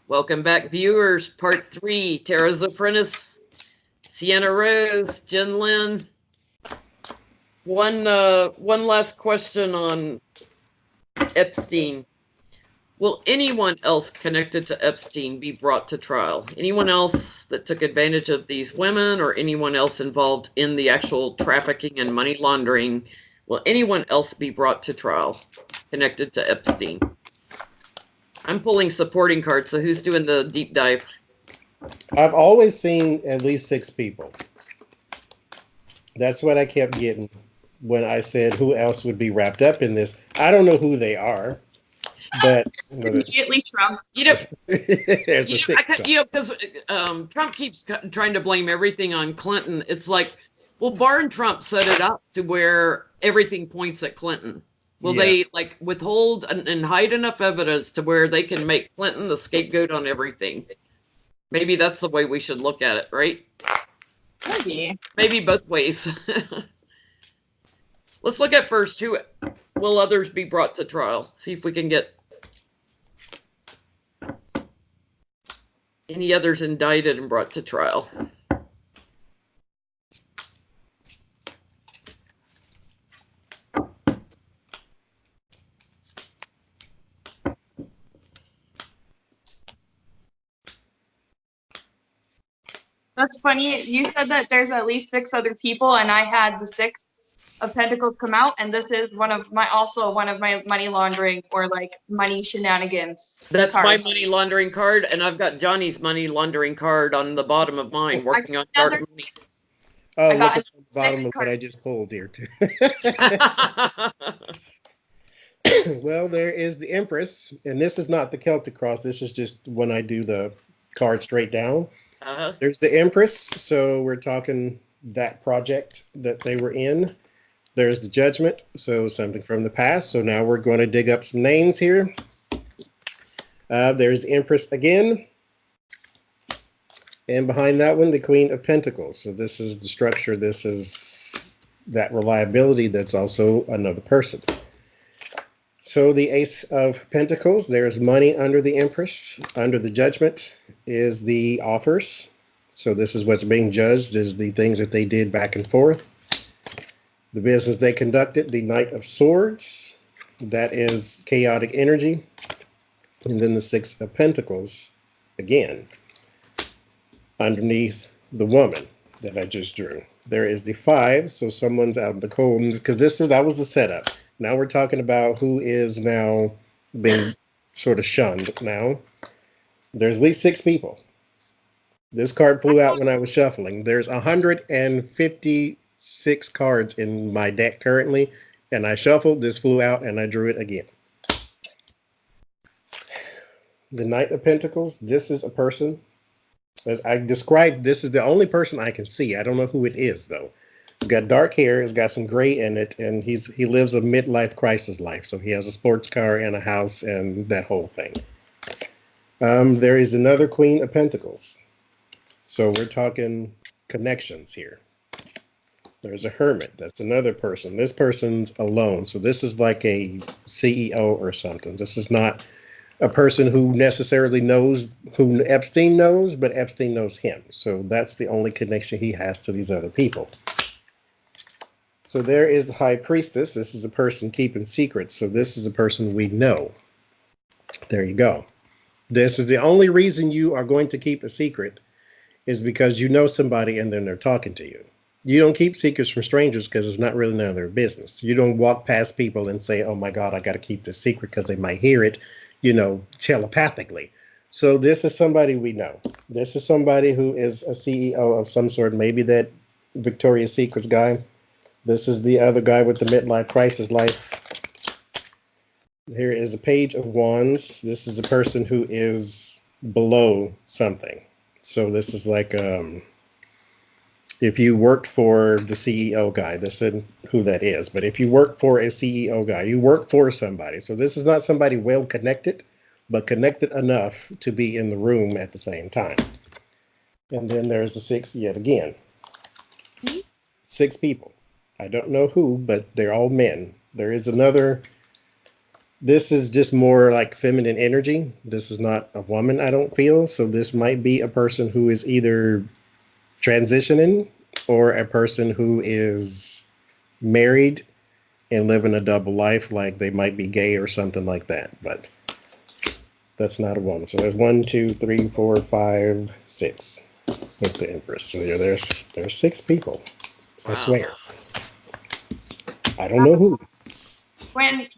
Welcome back, viewers. Part 3, Tarotsapprentice, Seanna Rose, Jenn Lynn. One last question on Epstein. Will anyone else connected to Epstein be brought to trial? Anyone else that took advantage of these women, or anyone else involved in the actual trafficking and money laundering? Will anyone else be brought to trial connected to Epstein? I'm pulling supporting cards, so who's doing the deep dive? I've always seen at least 6 people. That's what I kept getting when I said who else would be wrapped up in this. I don't know who they are, but immediately Trump. Because Trump keeps trying to blame everything on Clinton. It's like, well, Barr and Trump set it up to where everything points at Clinton. Will they like withhold and hide enough evidence to where they can make Clinton the scapegoat on everything? Maybe that's the way we should look at it, right? Maybe both ways. Let's look at first, who will others be brought to trial? See if we can get any others indicted and brought to trial. That's funny. You said that there's at least 6 other people, and I had the 6 of Pentacles come out, and this is one of my money laundering or like money shenanigans. That's cards. My money laundering card, and I've got Johnny's money laundering card on the bottom of mine, working on dark money. Oh, look at the bottom of what I just pulled here too. Well, there is the Empress, and this is not the Celtic cross. This is just when I do the card straight down. There's the Empress, so we're talking that project that they were in. There's the Judgment, so something from the past. So now we're going to dig up some names here. There's the Empress again. And behind that one, the Queen of Pentacles. So this is the structure. This is that reliability. That's also another person. So the Ace of Pentacles, there's money under the Empress. Under the Judgment is the offers. So this is what's being judged, is the things that they did back and forth. The business they conducted, the Knight of Swords. That is chaotic energy. And then the 6 of Pentacles, again, underneath the woman that I just drew. There is the 5, so someone's out in the cold, because that was the setup. Now we're talking about who is now being sort of shunned now. There's at least 6 people. This card flew out when I was shuffling. There's 156 cards in my deck currently, and I shuffled, this flew out, and I drew it again. The Knight of Pentacles, this is a person. As I described, this is the only person I can see. I don't know who it is, though. He's got dark hair, he's got some gray in it, and he lives a midlife crisis life. So he has a sports car and a house and that whole thing. There is another Queen of Pentacles. So we're talking connections here. There's a Hermit. That's another person. This person's alone. So this is like a CEO or something. This is not a person who necessarily knows who Epstein knows, but Epstein knows him. So that's the only connection he has to these other people. So there is the High Priestess. This is a person keeping secrets. So this is a person we know. There you go. This is the only reason you are going to keep a secret, is because you know somebody and then they're talking to you. You don't keep secrets from strangers because it's not really none of their business. You don't walk past people and say, oh my God, I got to keep this secret because they might hear it, you know, telepathically. So this is somebody we know. This is somebody who is a CEO of some sort, maybe that Victoria's Secrets guy. This is the other guy with the midlife crisis life. Here is a Page of Wands. This is a person who is below something. So this is like if you worked for the CEO guy, this isn't who that is, but if you work for a CEO guy, you work for somebody. So this is not somebody well connected, but connected enough to be in the room at the same time. And then there's the 6 yet again. 6 people. I don't know who, but they're all men. There is another This is just more like feminine energy. This is not a woman, I don't feel. So this might be a person who is either transitioning or a person who is married and living a double life, like they might be gay or something like that. But that's not a woman. So there's 1, 2, 3, 4, 5, 6 with the Empress. So there's 6 people. I Wow. swear. I don't know who. When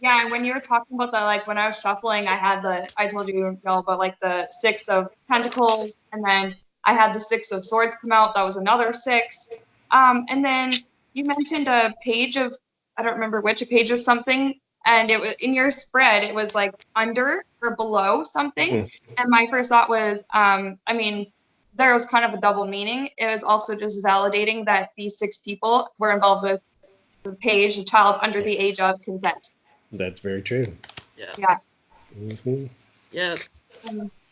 you were talking about the, like, when I was shuffling, I told you all about like the 6 of Pentacles, and then I had the 6 of Swords come out. That was another 6. And then you mentioned a page of, I don't remember which, a page of something, and it was in your spread. It was like under or below something, and my first thought was, I mean, there was kind of a double meaning. It was also just validating that these 6 people were involved with the page, a child under the age of consent. That's very true. Yeah. Yeah. Mm-hmm. Yeah.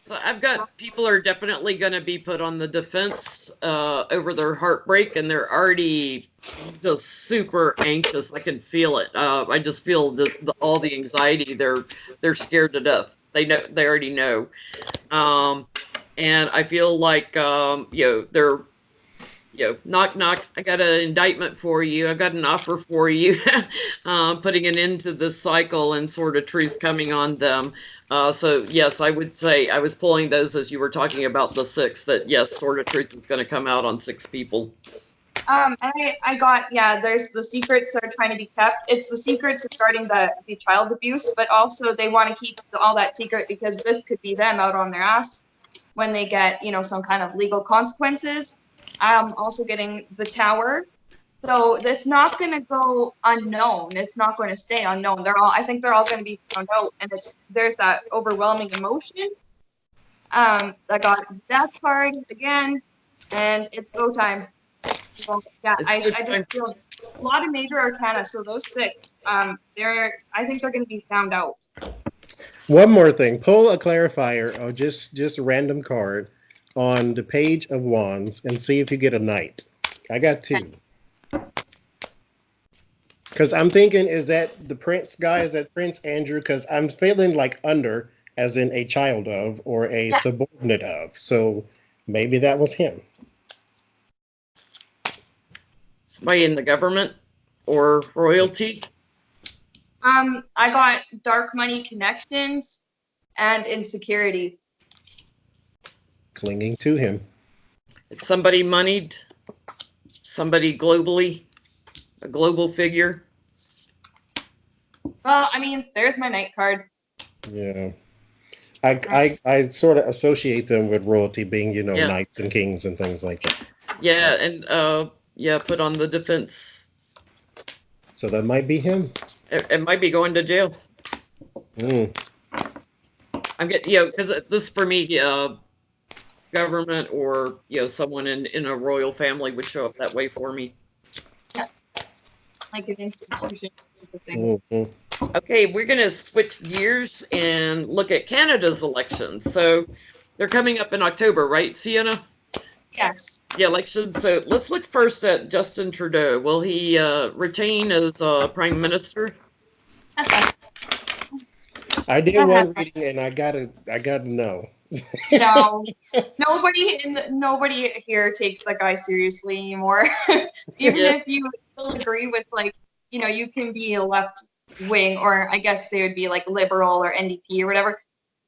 So I've got people are definitely going to be put on the defense over their heartbreak, and they're already just super anxious. I can feel it. I just feel all the anxiety. They're scared to death. They already know. And I feel like they're knock knock. I got an indictment for you. I got an offer for you. Putting an end to this cycle and sort of truth coming on them. So yes, I would say I was pulling those as you were talking about the 6. That yes, sort of truth is going to come out on 6 people. And I got, there's the secrets that are trying to be kept. It's the secrets regarding the child abuse, but also they want to keep all that secret because this could be them out on their ass when they get, some kind of legal consequences. I'm also getting the Tower. So it's not going to go unknown. It's not going to stay unknown. I think they're all going to be found out, and there's that overwhelming emotion. I got that card again, and it's go time. So, yeah, I just feel a lot of major arcana. So those 6, I think they're going to be found out. One more thing. Pull a clarifier or just a random card on the Page of Wands and see if you get a Knight. I got 2. Because I'm thinking, is that the Prince guy? Is that Prince Andrew? Because I'm feeling like under, as in a child of or a subordinate of. So maybe that was him. Somebody in the government or royalty. I got dark money connections and insecurity. Clinging to him. It's somebody moneyed, somebody globally, a global figure. Well, I mean, there's my Knight card. Yeah. I sort of associate them with royalty being, knights and kings and things like that. Yeah, and put on the defense. So that might be him. It might be going to jail. I'm getting, because this for me, government or someone in a royal family would show up that way for me. Yeah. Like an institution sort of thing. Okay, we're going to switch gears and look at Canada's elections. So they're coming up in October, right, Seanna? Yes. The elections. So let's look first at Justin Trudeau. Will he retain as prime minister? I did one reading and I gotta know. No, nobody here takes that guy seriously anymore. Even if you still agree with, like, you can be a left wing, or I guess they would be like liberal or NDP or whatever,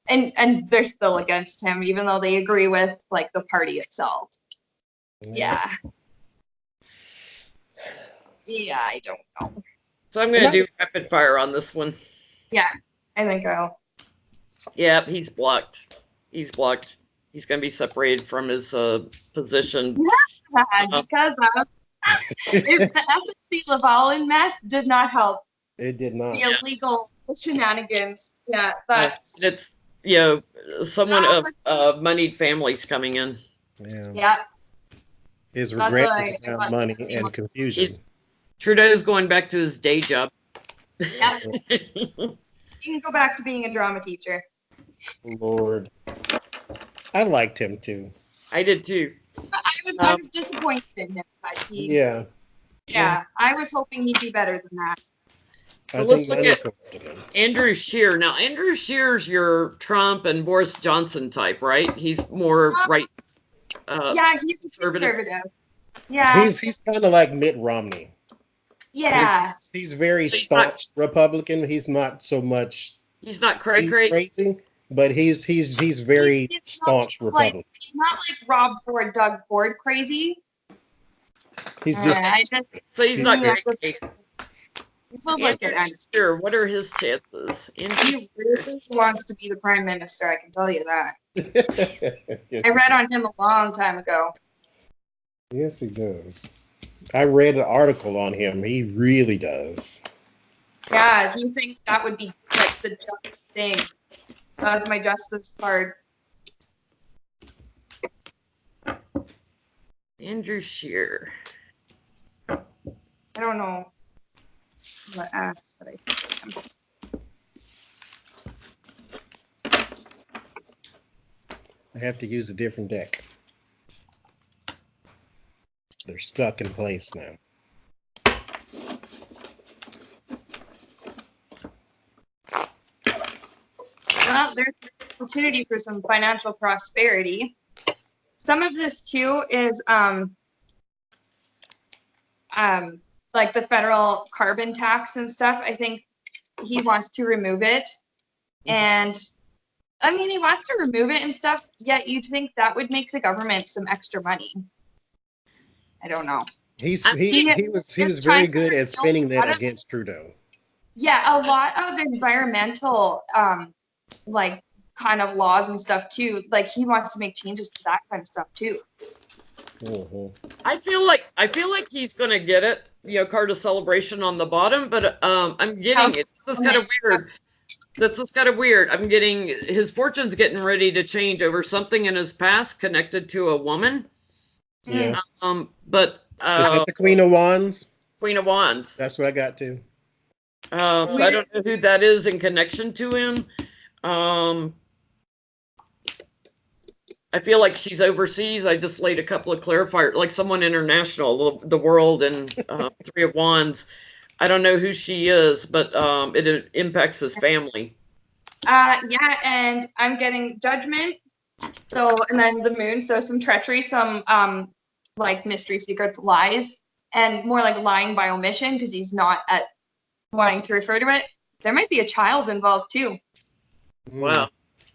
and they're still against him, even though they agree with like the party itself. Yeah, I don't know. So I'm going to do rapid fire on this one. Yeah, I think I'll. Yeah, he's blocked. He's blocked. He's going to be separated from his position. Because if the FNC Lavalin mess did not help. It did not. The illegal shenanigans. Yeah, that's. It's someone of moneyed families coming in. Yeah. His regret is around money and confusion. Trudeau's going back to his day job. Yeah. He can go back to being a drama teacher. Lord. I liked him too. I did too. I was disappointed in him, but Yeah, I was hoping he'd be better than that. So I let's think look money at corrupted him. Andrew Scheer. Now, Andrew Scheer's your Trump and Boris Johnson type, right? He's more right. Yeah, he's conservative. conservative. Yeah. He's kind of like Mitt Romney. Yeah. He's very He's staunch Republican. He's not so much He's not cray cray. crazy, but he's very He's staunch not like, Republican. he's not like Rob Ford, Doug Ford crazy. He's just I just So he's not Yeah. cray cray. people like it. Andrew Scheer, what are his chances? Andrew He really wants to be the prime minister. I can tell you that. yes, I read on him a long time ago. yes, he does. I read an article on him. He really does. Yeah, he thinks that would be like the just thing. That's my justice card. Andrew Scheer. I don't know what but I think of him. I have to use a different deck. They're stuck in place now. Well, there's an opportunity for some financial prosperity. Some of this too is like the federal carbon tax and stuff. I think he wants to remove it. And I mean, he wants to remove it and stuff, yet you'd think that would make the government some extra money. I don't know. He was very good at spinning that against Trudeau. Yeah, a lot of environmental like kind of laws and stuff too. Like he wants to make changes to that kind of stuff too. Mm-hmm. I feel like he's gonna get it. Card of celebration on the bottom, but I'm getting it. This is kind of weird. This is kind of weird. I'm getting his fortune's getting ready to change over something in his past connected to a woman. Yeah. But is that the Queen of Wands? Queen of Wands. That's what I got too. So I don't know who that is in connection to him. I feel like she's overseas. I just laid a couple of clarifiers, like someone international, the world, and Three of Wands. I don't know who she is, but it impacts his family. Yeah, and I'm getting judgment. So, and then the moon. So some treachery, some like mystery, secrets, lies, and more like lying by omission because he's not at wanting to refer to it. There might be a child involved too. Wow.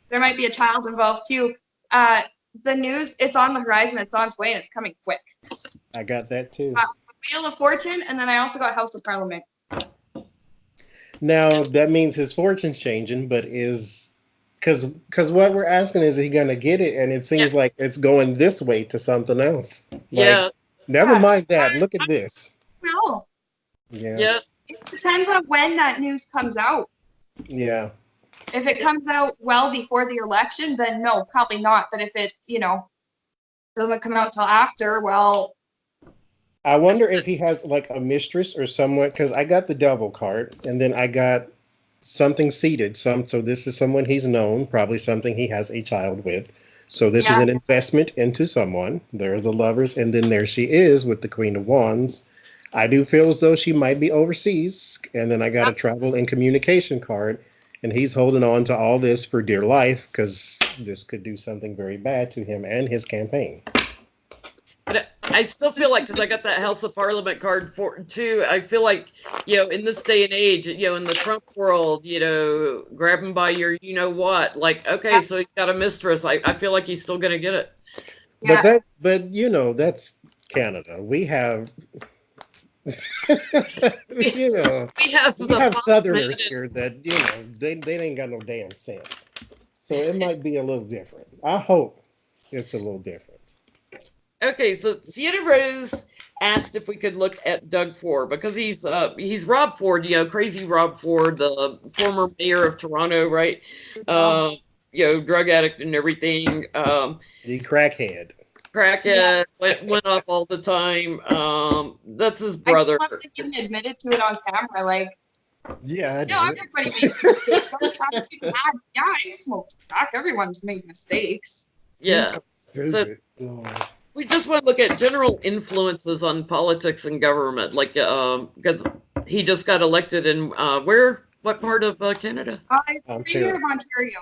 There might be a child involved too. The news, it's on the horizon, it's on its way, and it's coming quick. I got that too. Wheel of Fortune, and then I also got House of Parliament. Now that means his fortune's changing, but is because what we're asking is he gonna get it, and it seems like it's going this way to something else. Like, never mind that. Look at this. No. Yeah. It depends on when that news comes out. Yeah. If it comes out well before the election, then no, probably not. But if it, doesn't come out till after, well. I wonder if he has like a mistress or someone, because I got the devil card, and then I got something seated. So this is someone he's known, probably something he has a child with. So this is an investment into someone. There's the Lovers, and then there she is with the Queen of Wands. I do feel as though she might be overseas, and then I got a travel and communication card, and he's holding on to all this for dear life because this could do something very bad to him and his campaign. But I still feel like, because I got that House of Parliament card for too, I feel like, in this day and age, in the Trump world, grab him by your what, like, okay, so he's got a mistress. I feel like he's still gonna get it. Yeah. But that's Canada. We have we have Southerners here that they ain't got no damn sense. So it might be a little different. I hope it's a little different. Okay, so Sienna Rose asked if we could look at Doug Ford because he's Rob Ford, crazy Rob Ford, the former mayor of Toronto, right? Drug addict and everything. The crackhead. Went up all the time. That's his brother. I love that you admitted to it on camera, like. Yeah, everybody makes mistakes. I smoked crack. Everyone's made mistakes. Yeah. So we just want to look at general influences on politics and government, like because he just got elected in where? What part of Canada? Premier of Ontario,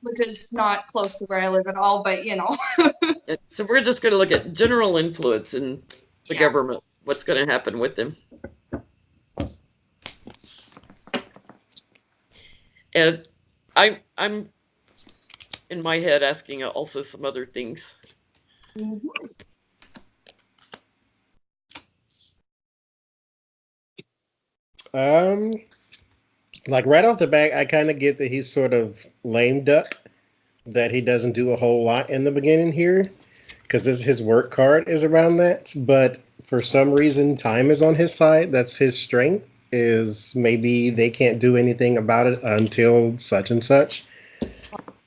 which is not close to where I live at all, but you know. So we're just going to look at general influence in the government. What's going to happen with him? And I'm in my head asking also some other things. Mhm. Like right off the bat, I kind of get that he's sort of lame duck, that he doesn't do a whole lot in the beginning here, because his work card is around that. But for some reason, time is on his side. That's his strength. Is maybe they can't do anything about it until such and such.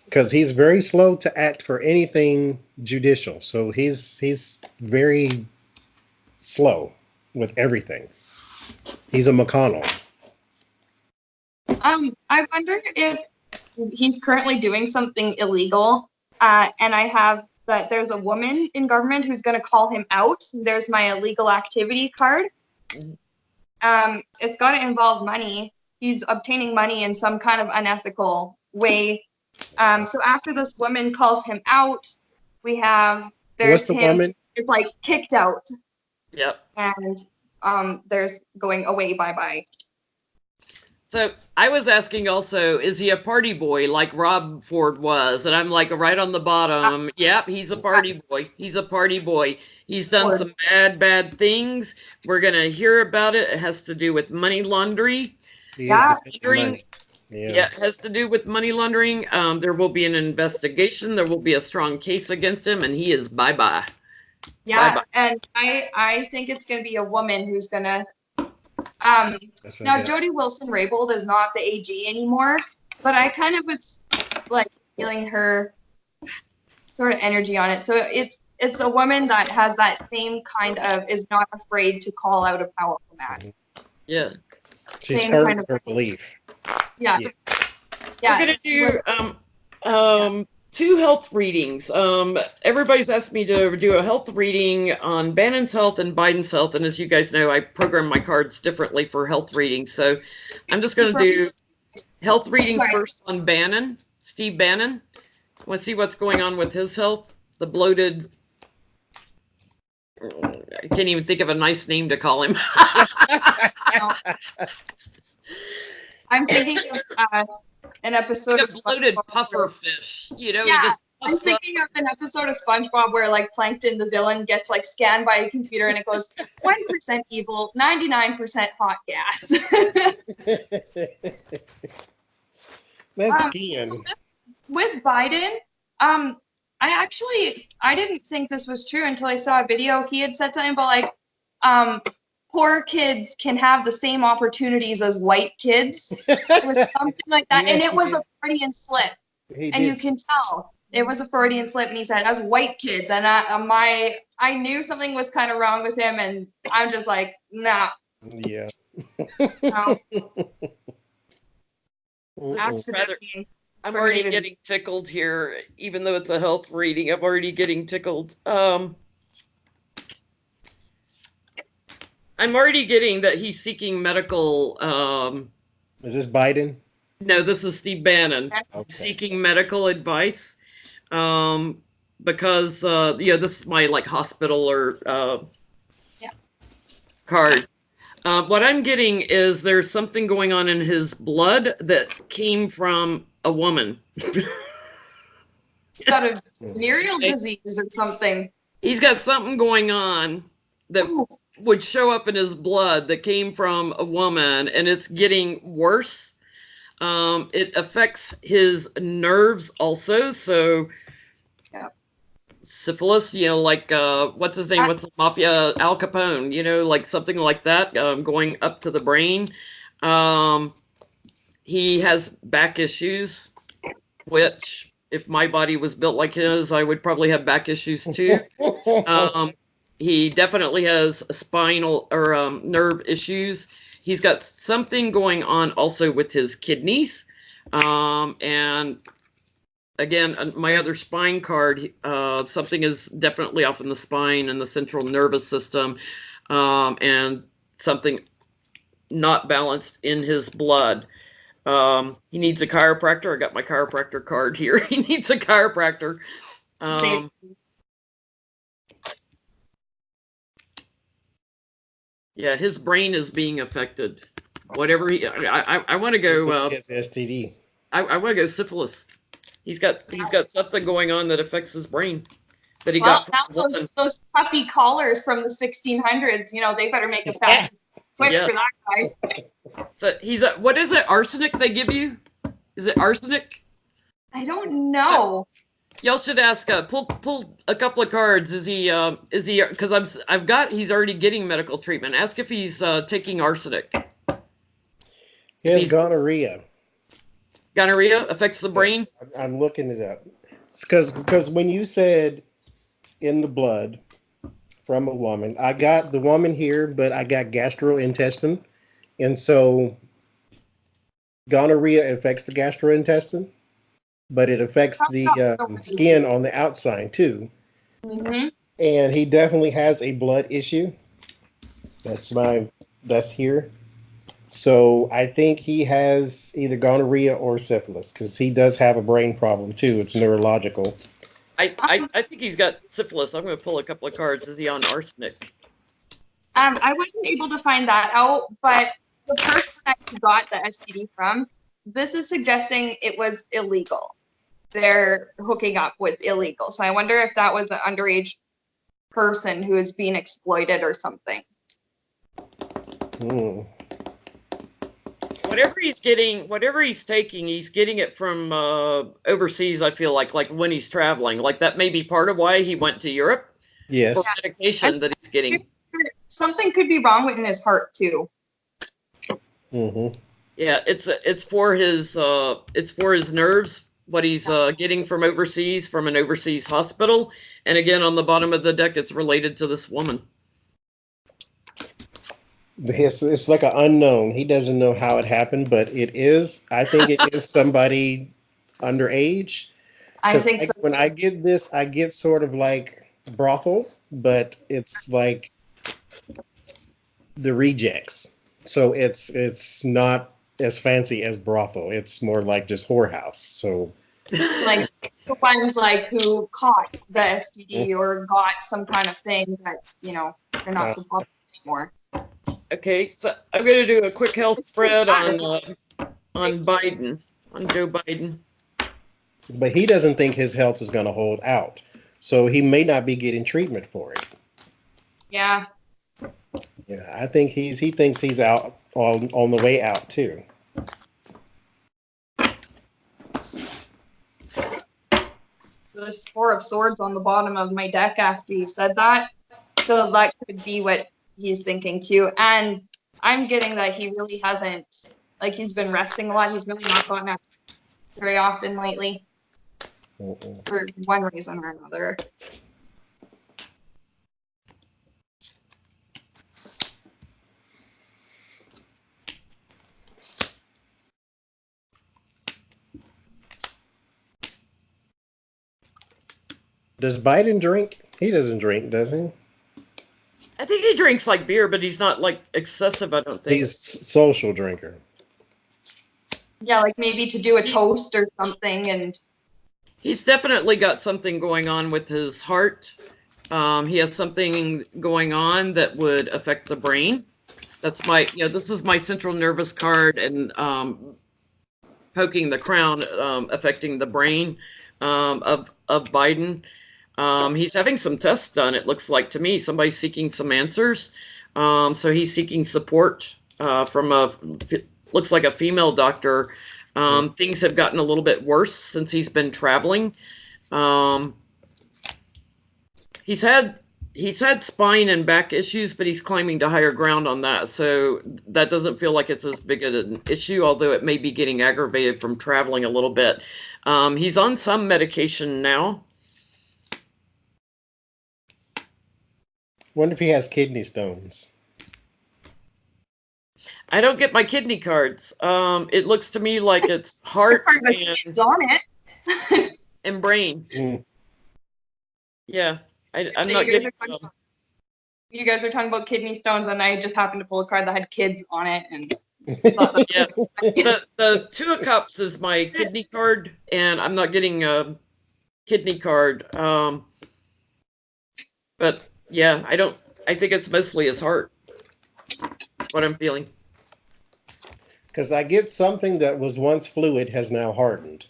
Because he's very slow to act for anything judicial. So he's very slow with everything. He's a McConnell. I wonder if he's currently doing something illegal, and I have that there's a woman in government who's going to call him out. There's my illegal activity card. It's got to involve money. He's obtaining money in some kind of unethical way. So after this woman calls him out, we have What's the woman? It's like kicked out. Yep. And there's going away, bye-bye. So I was asking also, is he a party boy like Rob Ford was? And I'm like right on the bottom. Yep, he's a party boy. He's a party boy. He's done some bad things. We're going to hear about it. It has to do with money laundering. Yeah. Yeah, it has to do with money laundering. There will be an investigation. There will be a strong case against him, and he is bye-bye. Yeah, Bye-bye. and I think it's going to be a woman who's going to now, Jody Wilson-Raybould is not the AG anymore, but I kind of was like feeling her sort of energy on it. So it's a woman that has that same kind of, is not afraid to call out a powerful man. Yeah. She's heard her belief. Yeah. We're going to do 2 health readings. Everybody's asked me to do a health reading on Bannon's health and Biden's health. And as you guys know, I program my cards differently for health readings. So I'm just going to do health readings first on Bannon, Steve Bannon. Want to see what's going on with his health? The bloated, I can't even think of a nice name to call him. I'm thinking of an episode of bloated puffer fish. You know, yeah, I'm thinking of an episode of SpongeBob where like Plankton, the villain, gets like scanned by a computer and it goes 1% evil, 99% hot gas. That's skiing. With Biden, I didn't think this was true until I saw a video. He had said something about like poor kids can have the same opportunities as white kids. It was something like that. Yes, and it was a Freudian slip. And you can tell it was a Freudian slip. And he said, as white kids. And I knew something was kind of wrong with him. And I'm just like, nah. Yeah. No. Accidentally. I'm already getting tickled here, even though it's a health reading. I'm already getting tickled. I'm already getting that he's seeking medical. Is this Biden? No, this is Steve Bannon. Okay. Seeking medical advice, because this is my like hospital or card. What I'm getting is there's something going on in his blood that came from a woman. He's got a venereal disease or something. He's got something going on that would show up in his blood that came from a woman, and it's getting worse. It affects his nerves also. So syphilis, like what's his name? What's the mafia? Al Capone, like something like that, going up to the brain. He has back issues, which if my body was built like his, I would probably have back issues too. He definitely has spinal or nerve issues. He's got something going on also with his kidneys. And again, my other spine card, something is definitely off in the spine and the central nervous system. and something not balanced in his blood. He needs a chiropractor. I got my chiropractor card here. He needs a chiropractor. Yeah, his brain is being affected. Whatever I want to go. He has STD. I want to go syphilis. He's got something going on that affects his brain. That he well, got. now those puffy collars from the 1600s. You know, they better make a patent quick for that guy. So he's a, what is it? Arsenic they give you? Is it arsenic? I don't know. Y'all should ask. Pull a couple of cards. Is he? Because he's already getting medical treatment. Ask if he's taking arsenic. He has gonorrhea. Gonorrhea affects the brain. I'm looking it up. It's because when you said in the blood from a woman, I got the woman here, but I got gastrointestinal, and so gonorrhea affects the gastrointestinal. But it affects the skin on the outside too. Mm-hmm. And he definitely has a blood issue. That's here. So I think he has either gonorrhea or syphilis because he does have a brain problem too. It's neurological. I think he's got syphilis. I'm going to pull a couple of cards. Is he on arsenic? I wasn't able to find that out, but the person that he got the STD from, this is suggesting it was illegal. Their hooking up was illegal. So I wonder if that was an underage person who is being exploited or something. Whatever he's taking, he's getting it from overseas, I feel like when he's traveling. Like that may be part of why he went to Europe. Yes. For medication that he's getting. Something could be wrong in his heart too. Mm-hmm. Yeah, it's for his nerves. What he's getting from overseas, from an overseas hospital. And again, on the bottom of the deck, it's related to this woman. It's like an unknown. He doesn't know how it happened, but it is. I think it is somebody underage. I think so. When I get this, I get sort of like brothel, but it's like the rejects. So it's not as fancy as brothel. It's more like just whorehouse. So like the ones like who caught the STD or got some kind of thing that they're not so popular anymore. Okay, so I'm going to do a quick health spread on Biden, on Joe Biden. But he doesn't think his health is going to hold out, so he may not be getting treatment for it. Yeah. Yeah, I think he thinks he's out on the way out too. There's 4 of Swords on the bottom of my deck after you said that, so that could be what he's thinking too. And I'm getting that he really hasn't, like, he's been resting a lot. He's really not gotten out very often lately. For one reason or another. Does Biden drink? He doesn't drink, does he? I think he drinks like beer, but he's not like excessive, I don't think. He's a social drinker. Yeah, like maybe to do a toast or something. And he's definitely got something going on with his heart. He has something going on that would affect the brain. That's my, this is my central nervous card, and poking the crown, affecting the brain of Biden. He's having some tests done, it looks like to me. Somebody's seeking some answers. So he's seeking support from looks like a female doctor. Things have gotten a little bit worse since he's been traveling. He's had spine and back issues, but he's climbing to higher ground on that. So that doesn't feel like it's as big of an issue, although it may be getting aggravated from traveling a little bit. He's on some medication now. Wonder if he has kidney stones. I don't get my kidney cards. It looks to me like it's heart and on it. and brain. Yeah, I'm not getting them. you guys are talking about kidney stones, and I just happened to pull a card that had kids on it, and thought that Yeah. The Two of Cups is my kidney card, and I'm not getting a kidney card. But yeah, I think it's mostly his heart. That's what I'm feeling. Because I get something that was once fluid has now hardened.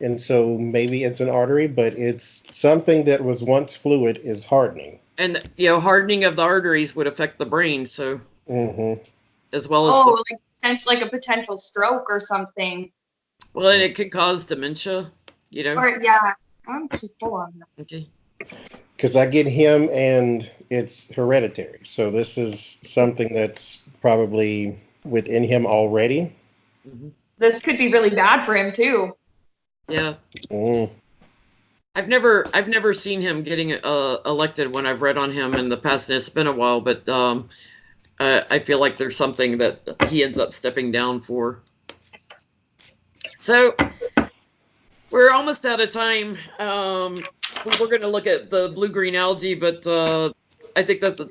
And so maybe it's an artery, but it's something that was once fluid is hardening. And, hardening of the arteries would affect the brain, so as well as like a potential stroke or something. Well, and it could cause dementia, Or yeah, I'm too full on that. Okay. Because I get him, and it's hereditary. So this is something that's probably within him already. This could be really bad for him too. Yeah. I've never seen him getting elected when I've read on him in the past, and it's been a while, but I feel like there's something that he ends up stepping down for. So we're almost out of time. We're going to look at the blue-green algae, but I think that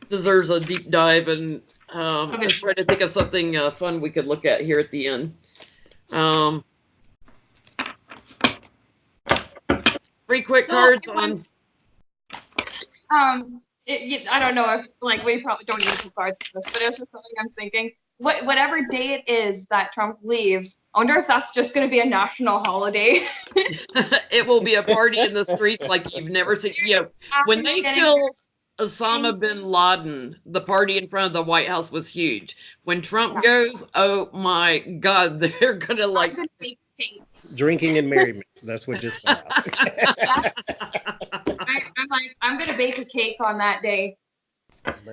deserves a deep dive, and let's try to think of something fun we could look at here at the end. 3 quick cards on. I don't know if we probably don't need 2 cards for this, but it was just something I'm thinking. Whatever day it is that Trump leaves, I wonder if that's just going to be a national holiday. It will be a party in the streets like you've never seen. When they killed Osama bin Laden, the party in front of the White House was huge. When Trump goes, oh my God, they're going to drinking and merriment. That's what just fell out. I'm going to bake a cake on that day.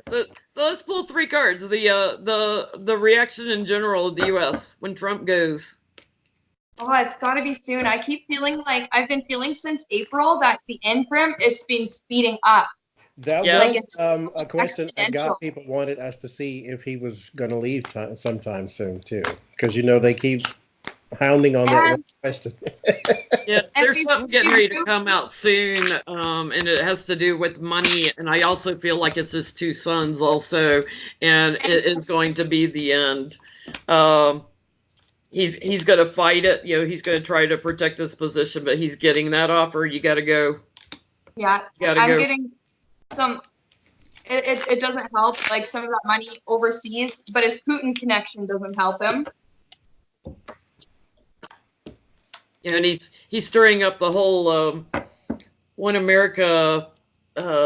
So let's pull 3 cards. The reaction in general of the U.S. when Trump goes. Oh, it's got to be soon. I keep feeling like I've been feeling since April that the interim, it's been speeding up. That was a question I got. People wanted us to see if he was going to leave sometime soon too, because they keep hounding on that one question. Yeah, there's something getting ready to come out soon, and it has to do with money, and I also feel like it's his 2 sons also, and it is going to be the end. He's going to fight it. He's going to try to protect his position, but he's getting that offer. You got to go. Yeah, I'm getting some. It doesn't help, like some of that money overseas, but his Putin connection doesn't help him. And he's stirring up the whole One America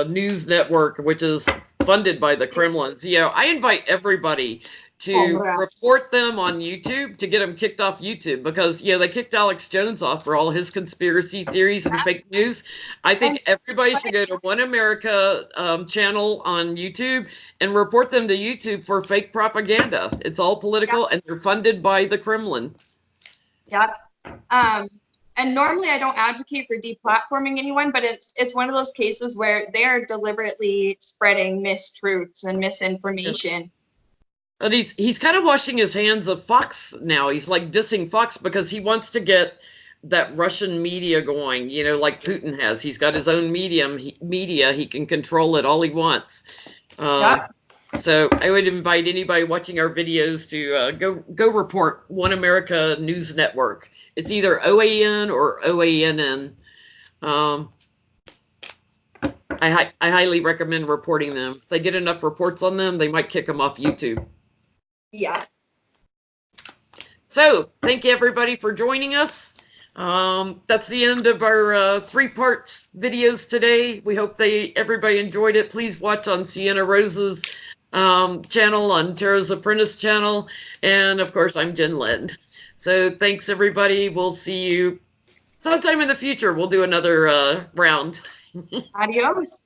news network, which is funded by the Kremlins. I invite everybody to report them on YouTube to get them kicked off YouTube, because they kicked Alex Jones off for all his conspiracy theories and fake news. I think everybody should go to One America channel on YouTube and report them to YouTube for fake propaganda. It's all political, and they're funded by the Kremlin. Yeah. And normally I don't advocate for deplatforming anyone, but it's one of those cases where they are deliberately spreading mistruths and misinformation. But he's kind of washing his hands of Fox now. He's like dissing Fox because he wants to get that Russian media going, like Putin has. He's got his own media. He can control it all he wants. So I would invite anybody watching our videos to go report One America News Network. It's either OAN or OANN. I highly recommend reporting them. If they get enough reports on them, they might kick them off YouTube. Yeah. So thank you everybody for joining us. That's the end of our 3-part videos today. We hope everybody enjoyed it. Please watch on Seanna Rose's channel, on Tarotsapprentice channel, and of course I'm Jenn Lind. So thanks everybody. We'll see you sometime in the future. We'll do another round. Adios.